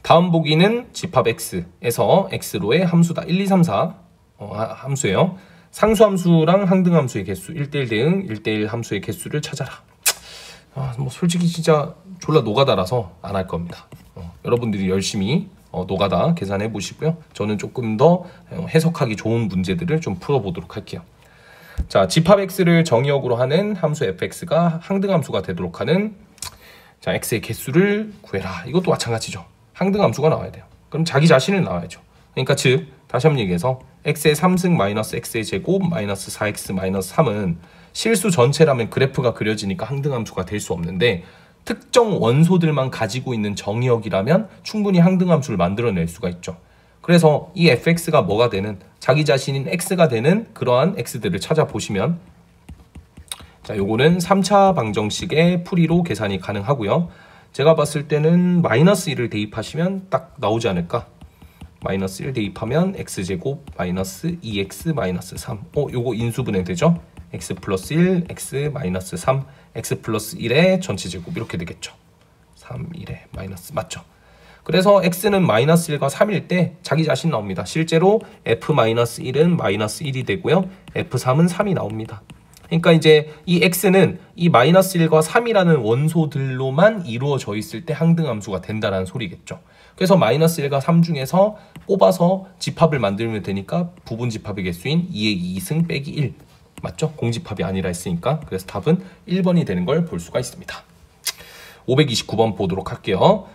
다음 보기는 집합 x에서 x로의 함수다. 1, 2, 3, 4 함수예요. 상수함수랑 항등함수의 개수 1대1 대응 1대1 함수의 개수를 찾아라. 뭐 솔직히 진짜 졸라 노가다라서 안 할 겁니다. 여러분들이 열심히 노가다 계산해 보시고요. 저는 조금 더 해석하기 좋은 문제들을 좀 풀어보도록 할게요. 자, 집합 x를 정의역으로 하는 함수 fx가 항등함수가 되도록 하는 자 x의 개수를 구해라. 이것도 마찬가지죠. 항등함수가 나와야 돼요. 그럼 자기 자신을 나와야죠. 그러니까 즉 다시 한번 얘기해서 x의 3승 마이너스 x의 제곱 마이너스 4x 마이너스 3은 실수 전체라면 그래프가 그려지니까 항등함수가 될 수 없는데 특정 원소들만 가지고 있는 정의역이라면 충분히 항등함수를 만들어낼 수가 있죠. 그래서 이 fx가 뭐가 되는 자기 자신인 x가 되는 그러한 x들을 찾아보시면 자 요거는 3차 방정식의 풀이로 계산이 가능하고요. 제가 봤을 때는 마이너스 1을 대입하시면 딱 나오지 않을까. 마이너스 1 대입하면 x제곱 마이너스 2x 마이너스 3 요거 인수분해 되죠. x 플러스 1, x 마이너스 3, x 플러스 1의 전체 제곱 이렇게 되겠죠. 3, 1의 마이너스 맞죠. 그래서 x는 마이너스 1과 3일 때 자기 자신 나옵니다. 실제로 f 마이너스 1은 마이너스 1이 되고요. f3은 3이 나옵니다. 그러니까 이제 이 x는 이 마이너스 1과 3이라는 원소들로만 이루어져 있을 때 항등함수가 된다는 소리겠죠. 그래서 마이너스 1과 3 중에서 뽑아서 집합을 만들면 되니까 부분 집합의 개수인 2의 2승 빼기 1 맞죠? 공집합이 아니라 했으니까. 그래서 답은 1번이 되는 걸 볼 수가 있습니다. 529번 보도록 할게요.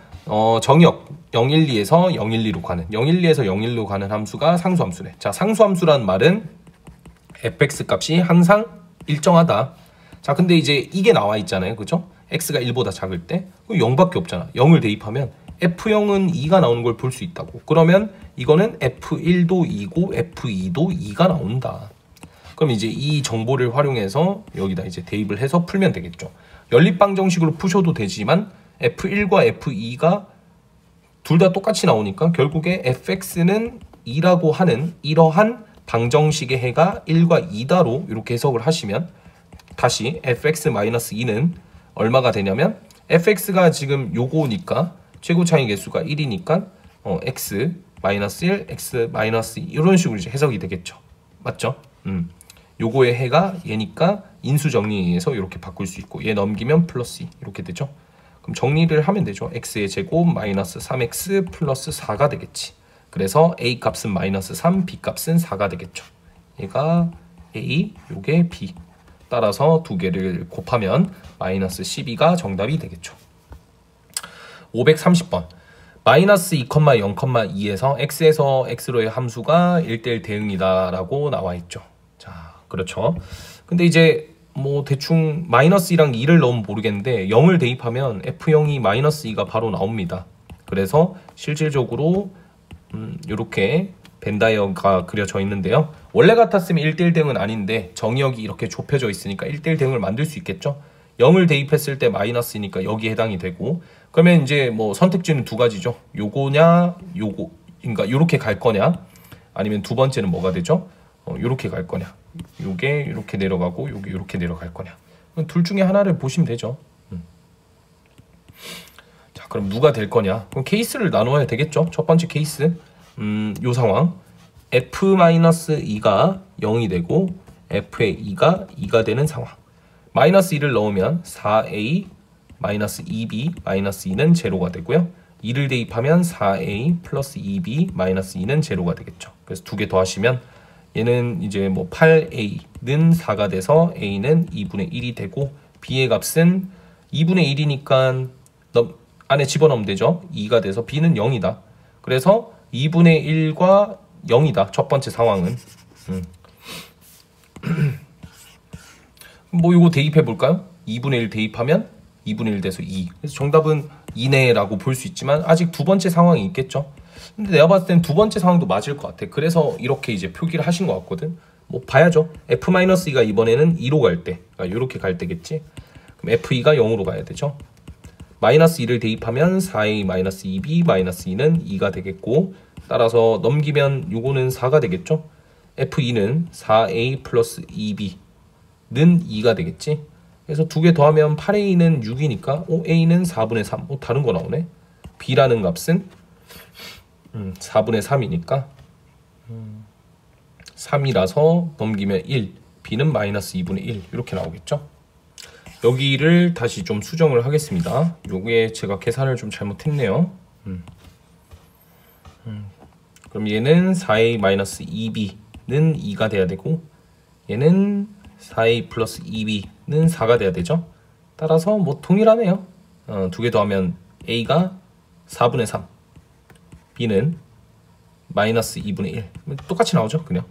정의역 012에서 012로 가는 012에서 012로 가는 함수가 상수함수네. 자, 상수함수란 말은 fx 값이 항상 일정하다. 자, 근데 이제 이게 나와 있잖아요. 그죠? x가 1보다 작을 때 0밖에 없잖아. 0을 대입하면 f0은 2가 나오는 걸 볼 수 있다고. 그러면 이거는 f1도 2고 f2도 2가 나온다. 그럼 이제 이 정보를 활용해서 여기다 이제 대입을 해서 풀면 되겠죠. 연립방정식으로 푸셔도 되지만 f1과 f2가 둘 다 똑같이 나오니까 결국에 fx는 2라고 하는 이러한 방정식의 해가 1과 2다로 이렇게 해석을 하시면 다시 fx-2는 얼마가 되냐면 fx가 지금 요거니까 최고 차이 개수가 1이니까 x-1, x-2 이런 식으로 이제 해석이 되겠죠. 맞죠? 요거의 해가 얘니까 인수 정리에 의해서 이렇게 바꿀 수 있고 얘 넘기면 플러스 2 이렇게 되죠. 그럼 정리를 하면 되죠. x의 제곱 마이너스 3x 플러스 4가 되겠지. 그래서 a 값은 마이너스 3, b 값은 4가 되겠죠. 얘가 a, 요게 b. 따라서 두 개를 곱하면 마이너스 12가 정답이 되겠죠. 530번. 마이너스 2,0,2에서 x에서 x로의 함수가 1대1 대응이다 라고 나와 있죠. 자, 그렇죠. 근데 이제 뭐 대충 마이너스 2랑 2를 넣으면 모르겠는데 0을 대입하면 f0이 마이너스 2가 바로 나옵니다. 그래서 실질적으로 이렇게 벤다이어가 그려져 있는데요. 원래 같았으면 1대1 대응은 아닌데 정의역이 이렇게 좁혀져 있으니까 1대1 대응을 만들 수 있겠죠. 0을 대입했을 때 마이너스니까 여기에 해당이 되고 그러면 이제 뭐 선택지는 두 가지죠. 요거냐 요거 그러니까 요렇게 갈 거냐 아니면 두 번째는 뭐가 되죠? 요렇게 갈 거냐 요게 이렇게 내려가고 요게 이렇게 내려갈 거냐 둘 중에 하나를 보시면 되죠. 자, 그럼 누가 될 거냐? 그럼 케이스를 나눠야 되겠죠. 첫 번째 케이스 요 상황 f-2가 0이 되고 f의 2가 2가 되는 상황. 마이너스 2를 넣으면 4a 마이너스 2b 마이너스 2는 제로가 되고요. 2를 대입하면 4a 플러스 2b 마이너스 2는 제로가 되겠죠. 그래서 두 개 더하시면 얘는 이제 뭐 8a는 4가 돼서 a는 2분의 1이 되고 b의 값은 2분의 1이니까 안에 집어넣으면 되죠. 2가 돼서 b는 0이다. 그래서 2분의 1과 0이다. 첫 번째 상황은. 뭐 이거 대입해 볼까요? 2분의 1 대입하면 2분의 1 돼서 2. 그래서 정답은 2네라고 볼 수 있지만 아직 두 번째 상황이 있겠죠. 근데 내가 봤을 땐 두 번째 상황도 맞을 것 같아. 그래서 이렇게 이제 표기를 하신 것 같거든. 뭐 봐야죠. f-2가 이번에는 2로 갈 때, 그러니까 이렇게 갈 때겠지. 그럼 f2가 0으로 가야 되죠. 마이너스 2를 대입하면 4a-2b 마이너스 2는 2가 되겠고 따라서 넘기면 요거는 4가 되겠죠. f2는 4a 플러스 2b는 2가 되겠지. 그래서 두 개 더하면 8a는 6이니까 a는 4분의 3. 다른 거 나오네. b라는 값은 4분의 3이니까 3이라서 넘기면 1, b는 마이너스 2분의 1 이렇게 나오겠죠. 여기를 다시 좀 수정을 하겠습니다. 요게 제가 계산을 좀 잘못했네요. 그럼 얘는 4a 마이너스 2b는 2가 돼야 되고, 얘는 4a 플러스 2b는 4가 돼야 되죠. 따라서 뭐 동일하네요. 두 개 더하면 a가 4분의 3, b는 마이너스 2분의 1. 똑같이 나오죠, 그냥.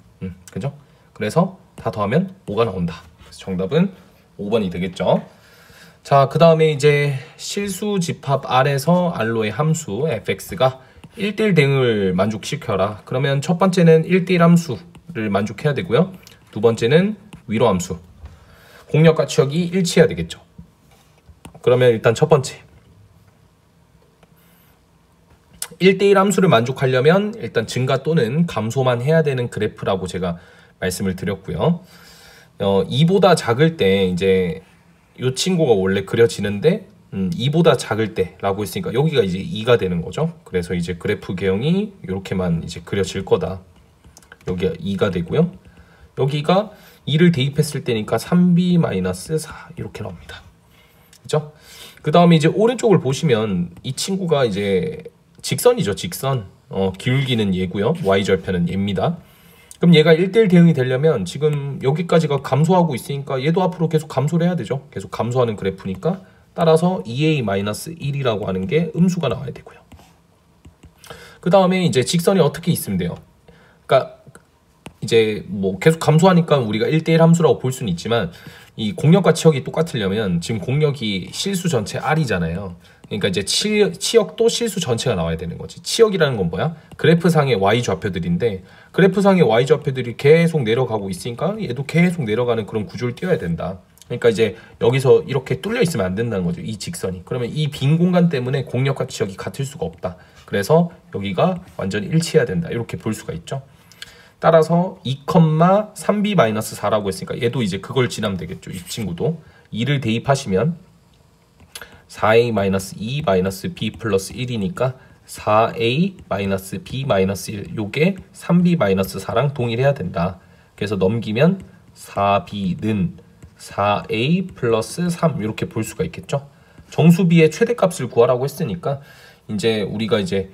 그죠? 그래서 다 더하면 5가 나온다. 그래서 정답은 5번이 되겠죠. 자, 그 다음에 이제 실수 집합 R에서 R로의 함수 fx가 1대1 대응을 만족시켜라. 그러면 첫 번째는 1대1 함수를 만족해야 되고요. 두 번째는 위로 함수. 공역과 치역이 일치해야 되겠죠. 그러면 일단 첫 번째 1대1 함수를 만족하려면 일단 증가 또는 감소만 해야 되는 그래프라고 제가 말씀을 드렸고요. 2보다 작을 때 이제 이 친구가 원래 그려지는데 2보다 작을 때 라고 했으니까 여기가 이제 2가 되는 거죠. 그래서 이제 그래프 개형이 이렇게만 이제 그려질 거다. 여기가 2가 되고요. 여기가 2를 대입했을 때니까 3b-4 이렇게 나옵니다. 그죠? 그 다음에 이제 오른쪽을 보시면 이 친구가 이제 직선이죠. 직선. 기울기는 얘고요. y절편은 얘입니다. 그럼 얘가 1대1 대응이 되려면 지금 여기까지가 감소하고 있으니까 얘도 앞으로 계속 감소를 해야 되죠. 계속 감소하는 그래프니까 따라서 2a-1이라고 하는 게 음수가 나와야 되고요. 그 다음에 이제 직선이 어떻게 있으면 돼요. 그러니까 이제 뭐 계속 감소하니까 우리가 1대1 함수라고 볼 수는 있지만 이 공역과 치역이 똑같으려면 지금 공역이 실수 전체 R이잖아요. 그러니까 이제 치역도 실수 전체가 나와야 되는 거지. 치역이라는 건 뭐야? 그래프상의 Y 좌표들인데 그래프상의 Y 좌표들이 계속 내려가고 있으니까 얘도 계속 내려가는 그런 구조를 띄워야 된다. 그러니까 이제 여기서 이렇게 뚫려 있으면 안 된다는 거죠. 이 직선이. 그러면 이 빈 공간 때문에 공역과 치역이 같을 수가 없다. 그래서 여기가 완전히 일치해야 된다. 이렇게 볼 수가 있죠. 따라서 2,3b-4라고 했으니까 얘도 이제 그걸 지나면 되겠죠. 이 친구도 2를 대입하시면 4a-2-b 플러스 1이니까 4a-b-1 요게 3b-4랑 동일해야 된다. 그래서 넘기면 4b는 4a 플러스 3 이렇게 볼 수가 있겠죠. 정수비의 최대값을 구하라고 했으니까 이제 우리가 이제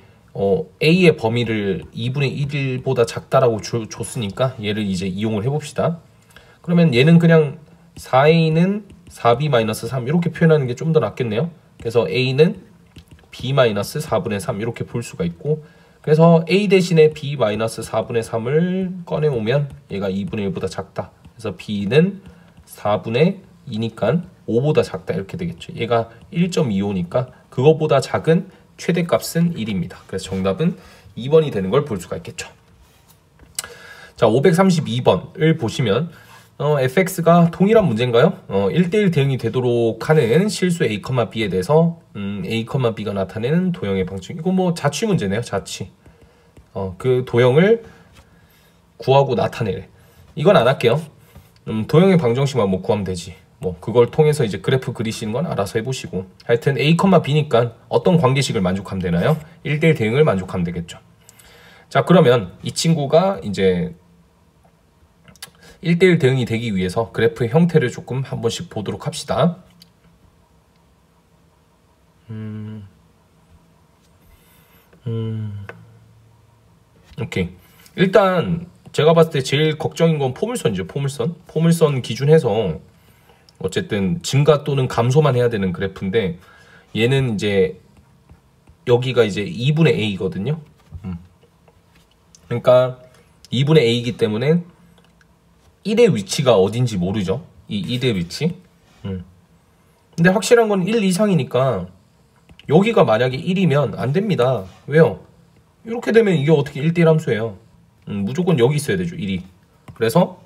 a의 범위를 2분의 1보다 작다라고 줬으니까 얘를 이제 이용을 해봅시다. 그러면 얘는 그냥 4a는 4b-3 이렇게 표현하는 게 좀 더 낫겠네요. 그래서 a는 b-4분의 3 이렇게 볼 수가 있고, 그래서 a 대신에 b-4분의 3을 꺼내오면 얘가 2분의 1보다 작다. 그래서 b는 4분의 2니까 5보다 작다 이렇게 되겠죠. 얘가 1.25니까 그거보다 작은 최대값은 1입니다. 그래서 정답은 2번이 되는 걸 볼 수가 있겠죠. 자, 532번을 보시면 fx가 동일한 문제인가요? 1대1 대응이 되도록 하는 실수 a, b에 대해서 a, b가 나타내는 도형의 방정. 이거 뭐 자취 문제네요. 자취. 그 도형을 구하고 나타내래. 이건 안 할게요. 도형의 방정식만 뭐 구하면 되지. 뭐 그걸 통해서 이제 그래프 그리시는 건 알아서 해보시고, 하여튼 a, b니까 어떤 관계식을 만족하면 되나요? 1대1 대응을 만족하면 되겠죠. 자, 그러면 이 친구가 이제 1대1 대응이 되기 위해서 그래프의 형태를 조금 한 번씩 보도록 합시다. 오케이. 일단 제가 봤을 때 제일 걱정인 건 포물선이죠. 포물선 기준해서 어쨌든 증가 또는 감소만 해야 되는 그래프인데 얘는 이제 여기가 이제 2분의 a거든요. 그러니까 2분의 a이기 때문에 1의 위치가 어딘지 모르죠. 이 1의 위치. 근데 확실한 건 1 이상이니까 여기가 만약에 1이면 안 됩니다. 왜요? 이렇게 되면 이게 어떻게 1대1 함수예요. 무조건 여기 있어야 되죠. 1이. 그래서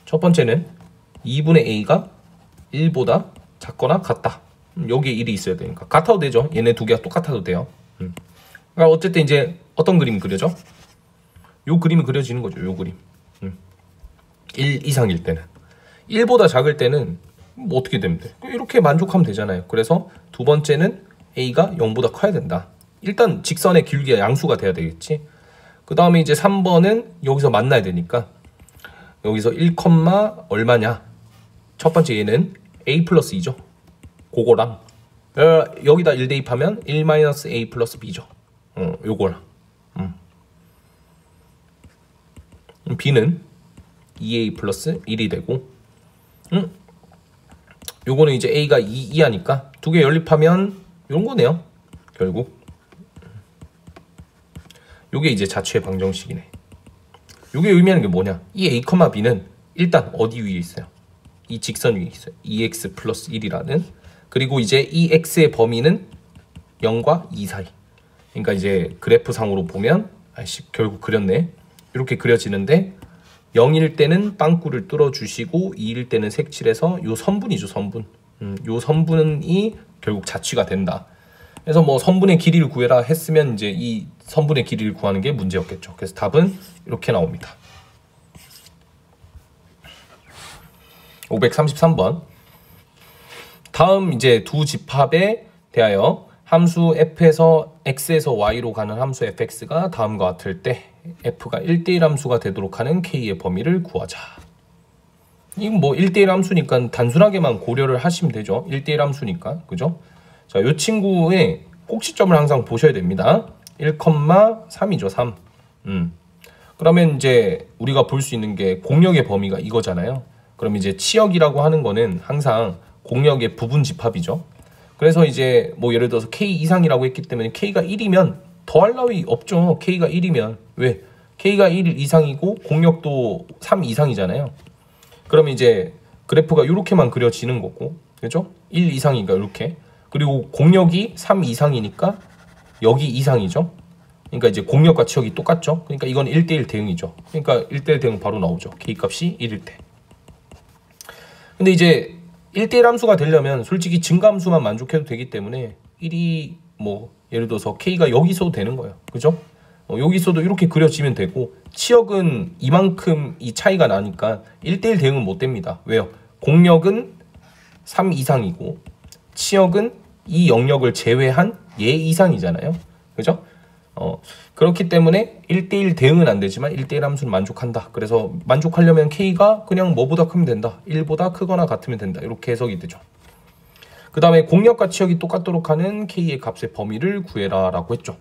첫 번째는 2분의 a가 1보다 작거나 같다. 여기에 1이 있어야 되니까. 같아도 되죠. 얘네 두 개가 똑같아도 돼요. 그러니까 어쨌든 이제 어떤 그림이 그려져? 요 그림이 그려지는 거죠. 요 그림. 1 이상일 때는. 1보다 작을 때는 뭐 어떻게 되면 돼? 이렇게 만족하면 되잖아요. 그래서 두 번째는 a가 0보다 커야 된다. 일단 직선의 길이가 양수가 돼야 되겠지. 그 다음에 이제 3번은 여기서 만나야 되니까 여기서 1, 얼마냐? 첫 번째 얘는 a 플러스 2죠. 그거랑 여기다 1 대입하면 1 마이너스 a 플러스 b죠. 요거랑 b는 2a 플러스 1이 되고 요거는 이제 a가 2 하니까 두 개 연립하면 요런 거네요. 결국 요게 이제 자취의 방정식이네. 요게 의미하는 게 뭐냐? 이 a, b는 일단 어디 위에 있어요? 이 직선 위에 있어요. 2x 플러스 1이라는. 그리고 이제 이 x의 범위는 0과 2 사이. 그러니까 이제 그래프상으로 보면 결국 그렸네. 이렇게 그려지는데 0일 때는 빵꾸를 뚫어주시고 2일 때는 색칠해서 요 선분이죠. 선분. 요 선분이 결국 자취가 된다. 그래서 뭐 선분의 길이를 구해라 했으면 이제 이 선분의 길이를 구하는 게 문제였겠죠. 그래서 답은 이렇게 나옵니다. 533번. 다음 이제 두 집합에 대하여 함수 f에서 x에서 y로 가는 함수 fx가 다음과 같을 때 f가 1대1 함수가 되도록 하는 k의 범위를 구하자. 이건 뭐 1대1 함수니까 단순하게만 고려를 하시면 되죠. 1대1 함수니까. 그죠? 자, 요 친구의 꼭지점을 항상 보셔야 됩니다. 1,3이죠. 3. 그러면 이제 우리가 볼 수 있는 게 공역의 범위가 이거잖아요. 그럼 이제 치역이라고 하는 거는 항상 공역의 부분 집합이죠. 그래서 이제 뭐 예를 들어서 k 이상이라고 했기 때문에 k가 1이면 더할 나위 없죠. k가 1이면. 왜? k가 1 이상이고 공역도 3 이상이잖아요. 그러면 이제 그래프가 이렇게만 그려지는 거고, 그죠? 1 이상이니까 이렇게. 그리고 공역이 3 이상이니까 여기 이상이죠. 그러니까 이제 공역과 치역이 똑같죠. 그러니까 이건 1대1 대응이죠. 그러니까 1대1 대응 바로 나오죠. k 값이 1일 때. 근데 이제 1대1 함수가 되려면 솔직히 증가함수만 만족해도 되기 때문에 1이 뭐 예를 들어서 k가 여기 있어도 되는 거예요. 그죠? 여기 있어도 이렇게 그려지면 되고 치역은 이만큼 이 차이가 나니까 1대1 대응은 못 됩니다. 왜요? 공역은 3 이상이고 치역은 이 영역을 제외한 얘 이상이잖아요. 그죠? 그렇기 때문에 1대1 대응은 안 되지만 1대1 함수는 만족한다. 그래서 만족하려면 k가 그냥 뭐보다 크면 된다. 1보다 크거나 같으면 된다. 이렇게 해석이 되죠. 그 다음에 공역과 치역이 똑같도록 하는 k의 값의 범위를 구해라 라고 했죠.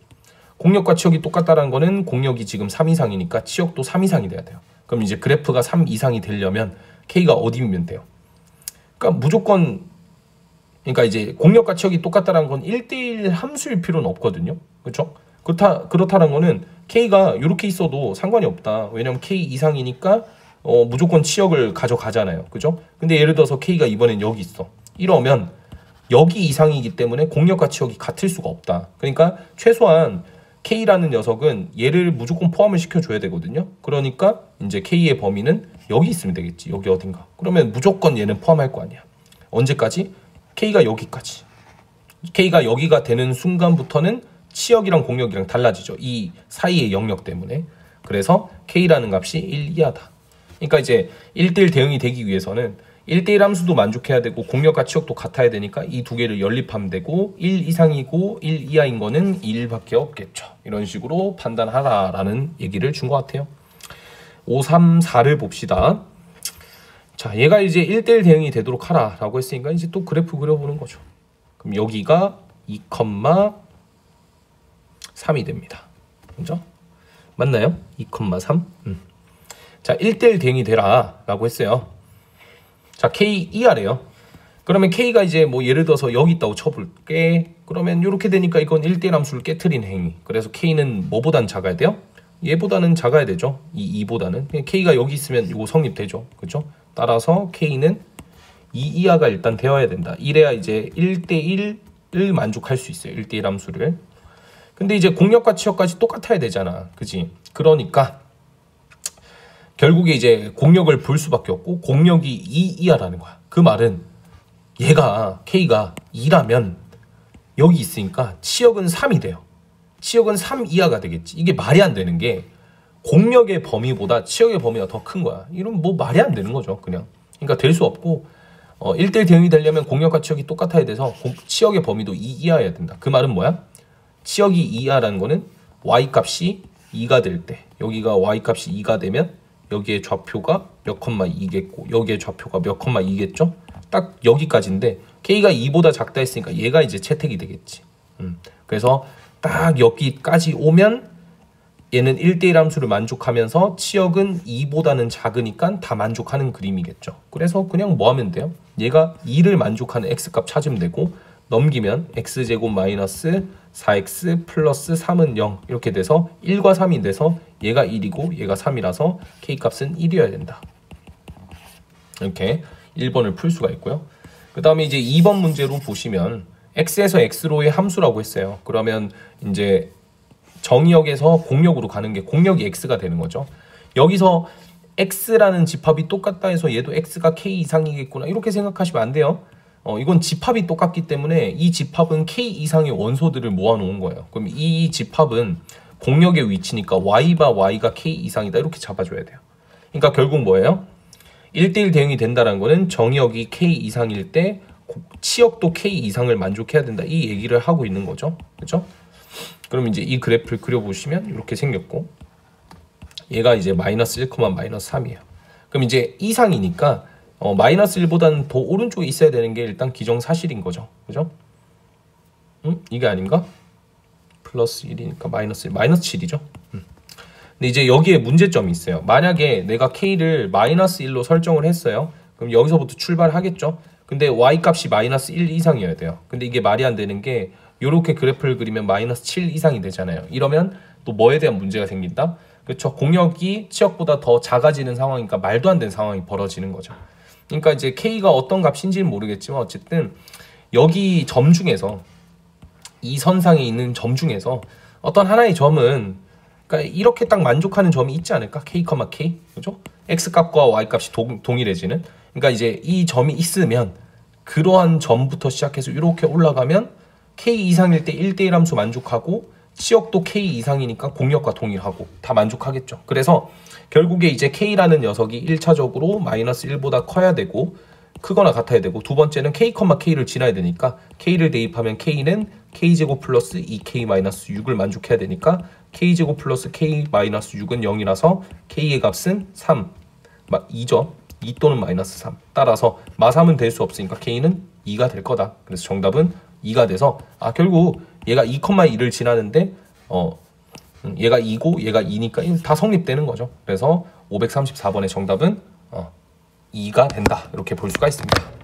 공역과 치역이 똑같다는 거는 공역이 지금 3 이상이니까 치역도 3 이상이 돼야 돼요. 그럼 이제 그래프가 3 이상이 되려면 k가 어디면 돼요? 그러니까 무조건 그러니까 이제 공역과 치역이 똑같다는 건 1대1 함수일 필요는 없거든요. 그렇죠? 그렇다는 거는 k가 이렇게 있어도 상관이 없다. 왜냐면 k 이상이니까 무조건 치역을 가져가잖아요. 그죠? 근데 예를 들어서 k가 이번엔 여기 있어. 이러면 여기 이상이기 때문에 공역과 치역이 같을 수가 없다. 그러니까 최소한 k라는 녀석은 얘를 무조건 포함을 시켜줘야 되거든요. 그러니까 이제 k의 범위는 여기 있으면 되겠지. 여기 어딘가. 그러면 무조건 얘는 포함할 거 아니야. 언제까지? k가 여기까지. k가 여기가 되는 순간부터는 치역이랑 공역이랑 달라지죠. 이 사이의 영역 때문에. 그래서 k라는 값이 1 이하다. 그러니까 이제 1대1 대응이 되기 위해서는 1대1 함수도 만족해야 되고 공역과 치역도 같아야 되니까 이 두 개를 연립하면 되고 1 이상이고 1 이하인 거는 1밖에 없겠죠. 이런 식으로 판단하라라는 얘기를 준 것 같아요. 534를 봅시다. 자, 얘가 이제 1대1 대응이 되도록 하라라고 했으니까 이제 또 그래프 그려보는 거죠. 그럼 여기가 2,3이 됩니다. 그죠? 맞나요? 2,3. 자, 1대1 대응이 되라 라고 했어요. 자, k 이하래요. 그러면 k가 이제 뭐 예를 들어서 여기 있다고 쳐볼게. 그러면 이렇게 되니까 이건 1대1 함수를 깨트린 행위. 그래서 k는 뭐보단 작아야 돼요? 얘보다는 작아야 되죠. 이 2보다는. k가 여기 있으면 이거 성립되죠. 그죠? 따라서 k는 2 이하가 일단 되어야 된다. 이래야 이제 1대1을 만족할 수 있어요. 1대1 함수를. 근데 이제 공역과 치역까지 똑같아야 되잖아. 그지? 그러니까 결국에 이제 공역을 볼 수밖에 없고 공역이 2 이하라는 거야. 그 말은 얘가 k가 2라면 여기 있으니까 치역은 3이 돼요. 치역은 3 이하가 되겠지. 이게 말이 안 되는 게 공역의 범위보다 치역의 범위가 더 큰 거야. 이러면 뭐 말이 안 되는 거죠. 그냥. 그러니까 될 수 없고 1대1 대응이 되려면 공역과 치역이 똑같아야 돼서 치역의 범위도 2 이하여야 된다. 그 말은 뭐야? 치역이 2 이하라는 거는 y값이 2가 될 때 여기가 y값이 2가 되면 여기에 좌표가 몇 컴마 2겠고 여기에 좌표가 몇 컴마 2겠죠? 딱 여기까지인데 k가 2보다 작다 했으니까 얘가 이제 채택이 되겠지. 그래서 딱 여기까지 오면 얘는 1대1 함수를 만족하면서 치역은 2보다는 작으니까 다 만족하는 그림이겠죠. 그래서 그냥 뭐 하면 돼요? 얘가 2를 만족하는 x값 찾으면 되고 넘기면 x제곱 마이너스 4x 플러스 3은 0 이렇게 돼서 1과 3이 돼서 얘가 1이고 얘가 3이라서 k값은 1이어야 된다. 이렇게 1번을 풀 수가 있고요. 그 다음에 이제 2번 문제로 보시면 x에서 x로의 함수라고 했어요. 그러면 이제 정의역에서 공역으로 가는 게 공역이 x가 되는 거죠. 여기서 x라는 집합이 똑같다 해서 얘도 x가 k 이상이겠구나 이렇게 생각하시면 안 돼요. 이건 집합이 똑같기 때문에 이 집합은 k 이상의 원소들을 모아놓은 거예요. 그럼 이 집합은 공역의 위치니까 y바 y가 k 이상이다 이렇게 잡아줘야 돼요. 그러니까 결국 뭐예요? 1대1 대응이 된다는 거는 정의역이 k 이상일 때 치역도 k 이상을 만족해야 된다 이 얘기를 하고 있는 거죠. 그렇죠? 그럼 이제 이 그래프를 그려보시면 이렇게 생겼고 얘가 이제 마이너스 1, 마이너스 3이에요. 그럼 이제 이상이니까 마이너스 1보다는 더 오른쪽에 있어야 되는 게 일단 기정사실인 거죠. 그죠? 이게 아닌가? 플러스 1이니까 마이너스 1, 마이너스 7이죠. 근데 이제 여기에 문제점이 있어요. 만약에 내가 k를 마이너스 1로 설정을 했어요. 그럼 여기서부터 출발하겠죠. 근데 y 값이 마이너스 1 이상이어야 돼요. 근데 이게 말이 안 되는 게 이렇게 그래프를 그리면 마이너스 7 이상이 되잖아요. 이러면 또 뭐에 대한 문제가 생긴다? 그렇죠. 공역이 치역보다 더 작아지는 상황이니까 말도 안 되는 상황이 벌어지는 거죠. 그러니까 이제 k가 어떤 값인지는 모르겠지만 어쨌든 여기 점 중에서 이 선상에 있는 점 중에서 어떤 하나의 점은 그러니까 이렇게 딱 만족하는 점이 있지 않을까? k, k 그죠? x 값과 y 값이 동일해지는 그러니까 이제 이 점이 있으면 그러한 점부터 시작해서 이렇게 올라가면 k 이상일 때 1대1 함수 만족하고 치역도 k 이상이니까 공역과 동일하고 다 만족하겠죠. 그래서 결국에 이제 k라는 녀석이 1차적으로 마이너스 1보다 커야 되고 크거나 같아야 되고 두 번째는 k, k를 지나야 되니까 k를 대입하면 k는 k제곱 플러스 2k 마이너스 6을 만족해야 되니까 k제곱 플러스 k 마이너스 6은 0이라서 k의 값은 3, 2죠. 2 또는 마이너스 3 따라서 마3은 될 수 없으니까 k는 2가 될 거다. 그래서 정답은 2가 돼서 결국 얘가 2,2를 지나는데 얘가 2고 얘가 2니까 다 성립되는 거죠. 그래서 534번의 정답은 2가 된다. 이렇게 볼 수가 있습니다.